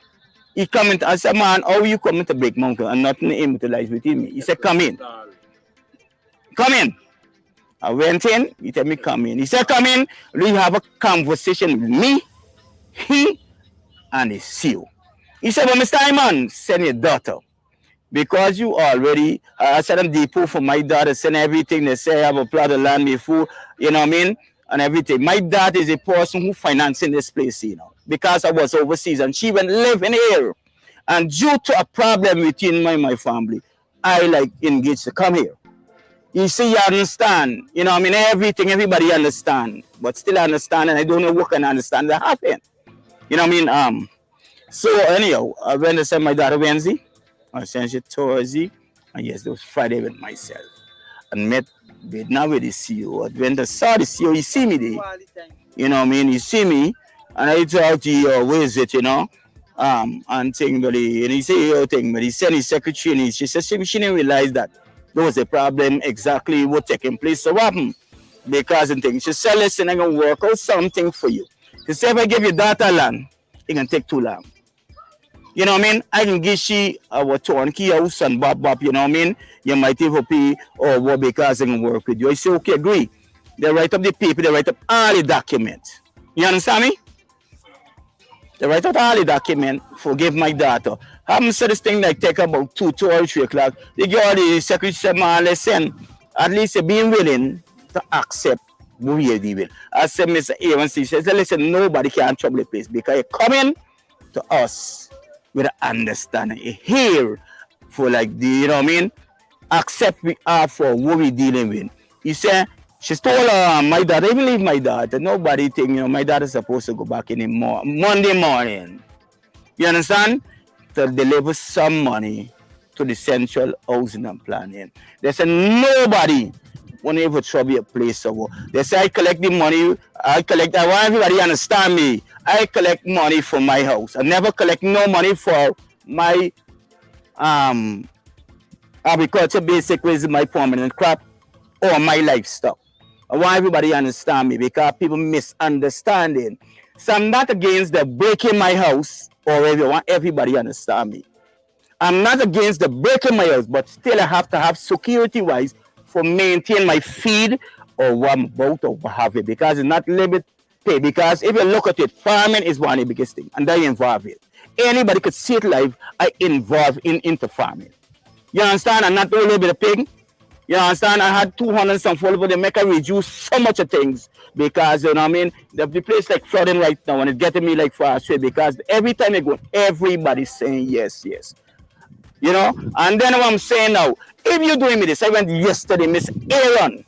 He come in, I said, man, how you coming to break my uncle and nothing able to life within me? He said, come in. Come in. I went in, he told me come in. He said, come in, we have a conversation with me, he, and his CEO. He said, well, Mr. Hyman, send your daughter. Because you already, I said I'm depot for my daughter, send everything. They say I have a plot of land before, you know what I mean? And everything. My daughter is a person who financing this place, you know, because I was overseas and she went living here. And due to a problem within my family, I like engaged to come here. You see, you understand, you know, I mean, everything, everybody understand, but still understand, and I don't know what can understand that happened. You know what I mean? So anyhow, I went to send my daughter Wednesday, I sent it Thursday, and yes, it was Friday with myself, and met with now with the CEO. I went to saw the CEO, he see me there, you know what I mean? He see me, and I talk to you, where is it, you know? And thing, but he say, oh, thing, but he sent his secretary, and she said she didn't realize that there was a problem exactly what taking place. So what happened? Because and things. She said, listen, I'm gonna work out something for you. She said, if I give you data land, it can take too long. You know what I mean? I can give she our turnkey house and bop, you know what I mean? You might even pay or what because I can work with you. I say, okay, agree. They write up the paper, they write up all the documents. You understand me? They write out all the document, forgive my daughter. I haven't said this thing like take about 2 or 3 o'clock. They give all the secretary said, man, listen, at least you're being willing to accept who we deal with. I said, Mr. Aaron, she says, listen, nobody can trouble the place because you come in to us with an understanding. You hear for like the, you know what I mean? Accept we are for what we dealing with. He said, she told my daughter, even leave my daughter, nobody think, you know, my daughter's supposed to go back in the Monday morning. You understand? To deliver some money to the central housing and planning. They said nobody won't ever trouble a place or go. They say I collect the money, I want everybody to understand me. I collect money for my house. I never collect no money for my agriculture basic is my permanent crop or my livestock. I want everybody to understand me because people misunderstanding. So I'm not against the breaking my house or I want everybody to understand me. I'm not against the breaking my house, but still I have to have security wise for maintain my feed or what I'm about or what have it because it's not limit pay. Because if you look at it, farming is one of the biggest thing and I involve it. Anybody could see it live, I involve into farming. You understand? I'm not only with a pig. You understand? I had 200 some full, but they make I reduce so much of things because you know what I mean. The place like flooding right now and it's getting me like fast because every time I go, everybody's saying yes, yes. You know, and then what I'm saying now, if you're doing me this, I went yesterday, Miss Aaron,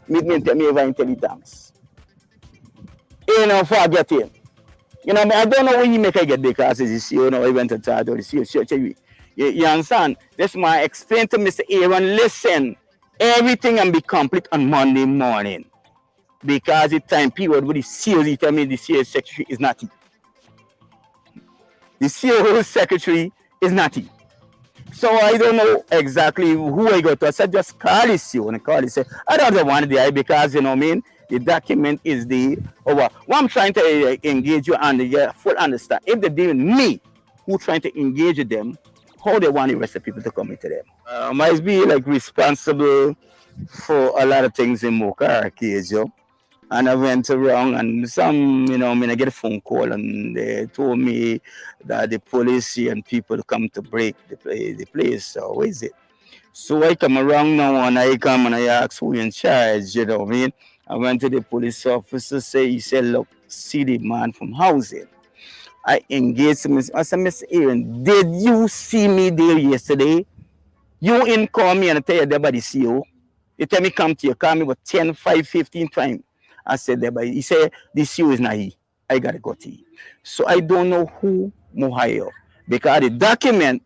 meet me and tell me if I tell you thanks. You know, before I get in. You know, I don't know when you make I get because it's you know, I went to start or the CEO. You understand? That's why I explained to Mr. Aaron, listen, everything can be complete on Monday morning. Because the time period with the CEO, he tell me the CEO secretary is not he. The CEO secretary is not he. So I don't know exactly who I got to. I said, just call the CEO. And I call it, say, I don't want the because, you know what I mean, the document is the over. What I'm trying to engage you and get full understand. If they're dealing with me, who trying to engage with them, how they want the rest of people to come into them. Might be like responsible for a lot of things in Mocha case, yo. And I went around and some, you know, I mean, I get a phone call and they told me that the police and people come to break the place. So what is it? So I come around now and I come and I ask who in charge, you know what I mean? I went to the police officer, he said, look, see the man from housing. I engaged him. I said, Mr. Aaron, did you see me there yesterday? You in call me and I tell you there by the CEO. You tell me come to you, call me about 10, 5, 15 times. I said there by he said the CEO is not he. I gotta go to you. So I don't know who more higher because the document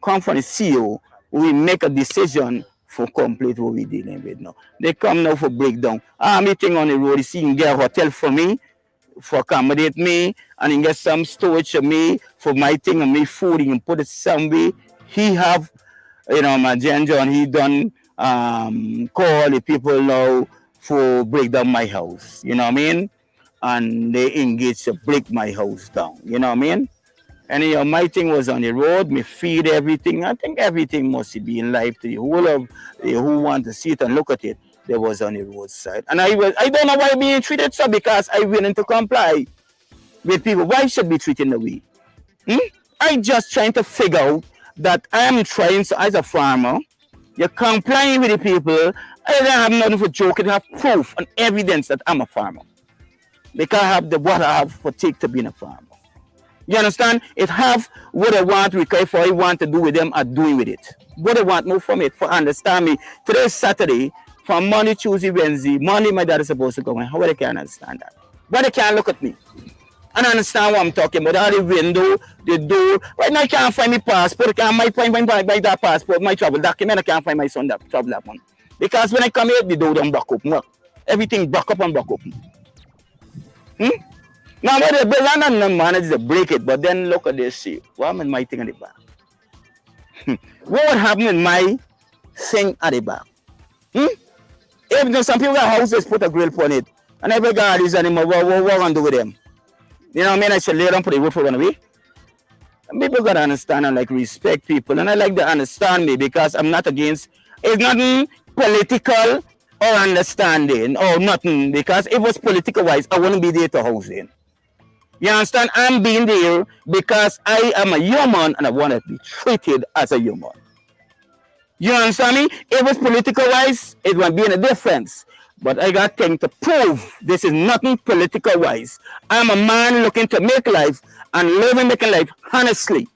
come from the CEO. We make a decision for complete what we dealing with now. They come now for breakdown. I'm meeting on the road, you see, you get a hotel for me, for accommodate me, and you get some storage for me, for my thing and me food, you can put it somewhere. He have, you know, my ginger and he done call the people now for break down my house, you know what I mean? And they engage to break my house down, you know what I mean? And you know, my thing was on the road, me feed everything. I think everything must be in life to the whole of who want to see it and look at it. They was on the roadside. And I don't know why being treated so because I willing to comply with people. Why should be treated the way? I just trying to figure out that I am trying to, as a farmer, you're complying with the people. I don't have nothing for joking. I have proof and evidence that I'm a farmer. Because I have what I have for take to being a farmer. You understand? It have what I want, require for I want to do with them, I'm doing with it. What I want more from it, for understand me. Today is Saturday, from Monday, Tuesday, Wednesday, Monday my dad is supposed to come in. How they can understand that? But they can't look at me. And understand what I'm talking about. All the window, the door. Right now I can't find my passport. I can't find my that passport, my travel document. I can't find my son that travel document. Because when I come here, the door don't back up. Everything back up and back up. Now, what the land manage to break it, but then look at this, see, what am I thing at the back? What would happen in my thing at the back? If some people got houses, put a grill on it, and every guy is animal, what going to do with them? You know what I mean? I should lay down for the roof for one away. People got to understand and like respect people, and I like to understand me because I'm not against, it's nothing political or understanding or nothing, because if it was political wise, I wouldn't be there to housing. You understand? I'm being there because I am a human and I want to be treated as a human. You understand me? If it's political wise, it would be in a difference. But I got things to prove. This is nothing political wise. I'm a man looking to make life and live and making life honestly.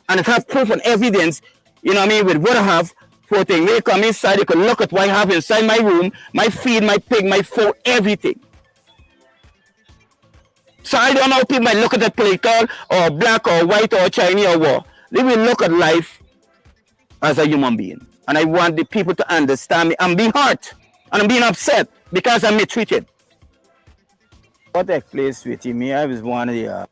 And if I have proof and evidence, you know what I mean, with what I have, for things, they come inside, they can look at what I have inside my room, my feed, my pig, my food, everything. So I don't know how people might look at that political or black or white or Chinese or what. They will look at life as a human being. And I want the people to understand me. I'm being hurt and I'm being upset because I'm mistreated. What took place with me, I was one of the...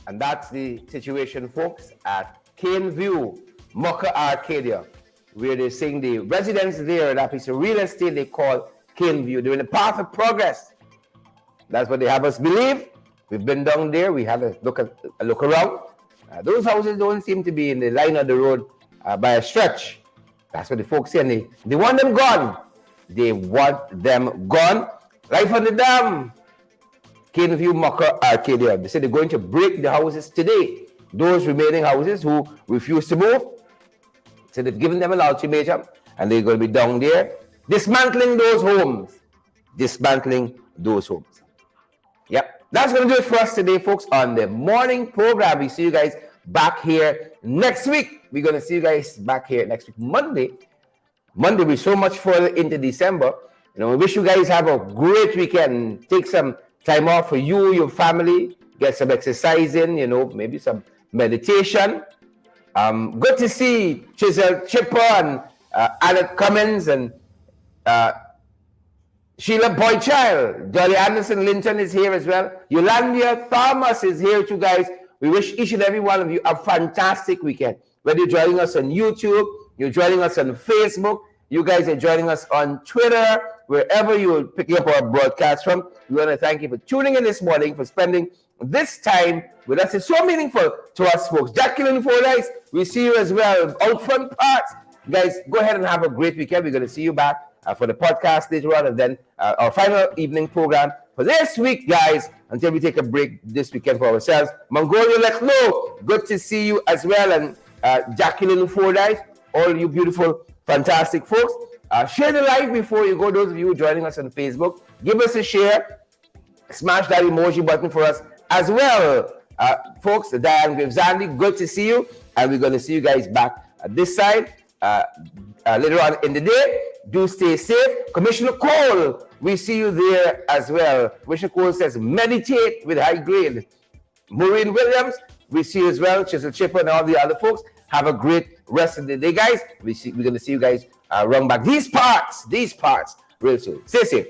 And that's the situation, folks, at Cane View, Mucker Arcadia, where they're saying the residents there, that piece of real estate they call Cane View, they're in the path of progress. That's what they have us believe. We've been down there. We had a look around. Those houses don't seem to be in the line of the road by a stretch. That's what the folks say. And they want them gone. They want them gone. Right from the dam. Cane View, Mucker, Arcadia. They say they're going to break the houses today. Those remaining houses who refuse to move. So they've given them an ultimatum. And they're going to be down there dismantling those homes. Dismantling those homes. Yep, that's going to do it for us today, folks, on the morning program. We see you guys back here next week. We're going to see you guys back here next week, Monday. Monday, we're so much further into December. You know, we wish you guys have a great weekend. Take some time off for you, your family. Get some exercise in, you know, maybe some meditation. Good to see Chisel Chipper and Alec Cummins and Sheila Boychild, Jolly Anderson Linton is here as well. Yolanda Thomas is here too, guys. We wish each and every one of you a fantastic weekend. Whether you're joining us on YouTube, you're joining us on Facebook, you guys are joining us on Twitter, wherever you're picking up our broadcast from, we want to thank you for tuning in this morning, for spending this time with us. It's so meaningful to us, folks. Jacqueline Fordyce, we see you as well. Out front parts. Guys, go ahead and have a great weekend. We're going to see you back for the podcast later on, and then our final evening program for this week, guys, until we take a break this weekend for ourselves. Mongolia Lechlo, good to see you as well, and Jacqueline Fordyce, all you beautiful, fantastic folks. Share the live before you go, those of you joining us on Facebook. Give us a share. Smash that emoji button for us as well. Folks, Diane Gravesandi, good to see you, and we're going to see you guys back at this side later on in the day. Do stay safe. Commissioner Cole, we see you there as well. Commissioner Cole says, meditate with high grade. Maureen Williams, we see you as well. Chisel Chipper and all the other folks. Have a great rest of the day, guys. We're going to see you guys run back these parts real soon. Stay safe.